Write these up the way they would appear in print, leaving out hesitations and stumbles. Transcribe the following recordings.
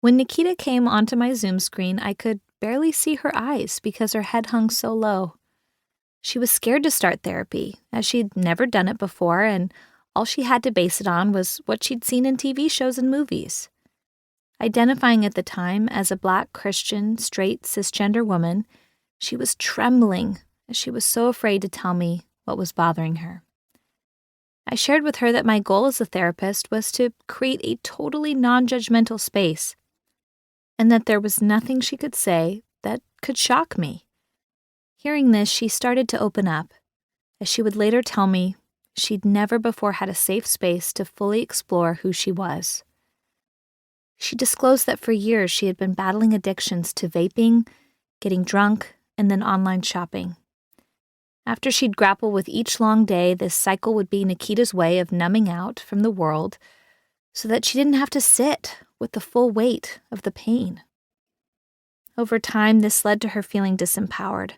When Nikita came onto my Zoom screen, I could barely see her eyes because her head hung so low. She was scared to start therapy, as she'd never done it before, and all she had to base it on was what she'd seen in TV shows and movies. Identifying at the time as a Black Christian, straight, cisgender woman, she was trembling as she was so afraid to tell me what was bothering her. I shared with her that my goal as a therapist was to create a totally non-judgmental space, and that there was nothing she could say that could shock me. Hearing this, she started to open up, as she would later tell me she'd never before had a safe space to fully explore who she was. She disclosed that for years she had been battling addictions to vaping, getting drunk, and then online shopping. After she'd grapple with each long day, this cycle would be Nikita's way of numbing out from the world so that she didn't have to sit with the full weight of the pain. Over time, this led to her feeling disempowered,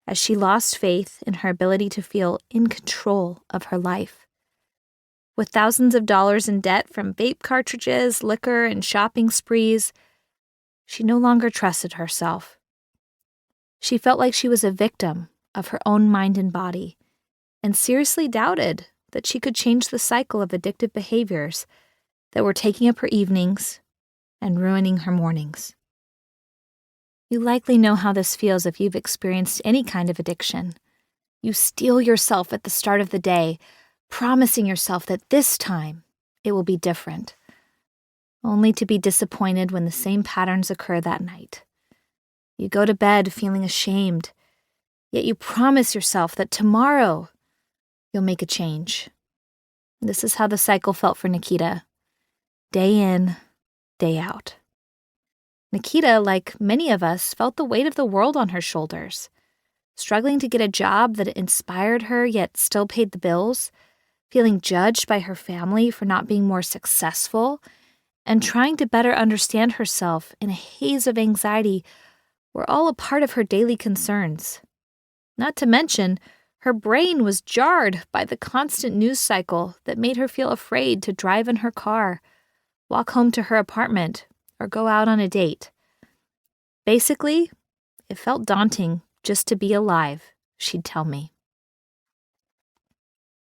as she lost faith in her ability to feel in control of her life. With thousands of dollars in debt from vape cartridges, liquor, and shopping sprees, she no longer trusted herself. She felt like she was a victim of her own mind and body, and seriously doubted that she could change the cycle of addictive behaviors that were taking up her evenings and ruining her mornings. You likely know how this feels if you've experienced any kind of addiction. You steel yourself at the start of the day, promising yourself that this time it will be different, only to be disappointed when the same patterns occur that night. You go to bed feeling ashamed, yet you promise yourself that tomorrow you'll make a change. This is how the cycle felt for Nikita, day in, day out. Nikita, like many of us, felt the weight of the world on her shoulders, struggling to get a job that inspired her yet still paid the bills, feeling judged by her family for not being more successful, and trying to better understand herself in a haze of anxiety were all a part of her daily concerns. Not to mention, her brain was jarred by the constant news cycle that made her feel afraid to drive in her car, walk home to her apartment, or go out on a date. Basically, it felt daunting just to be alive, she'd tell me.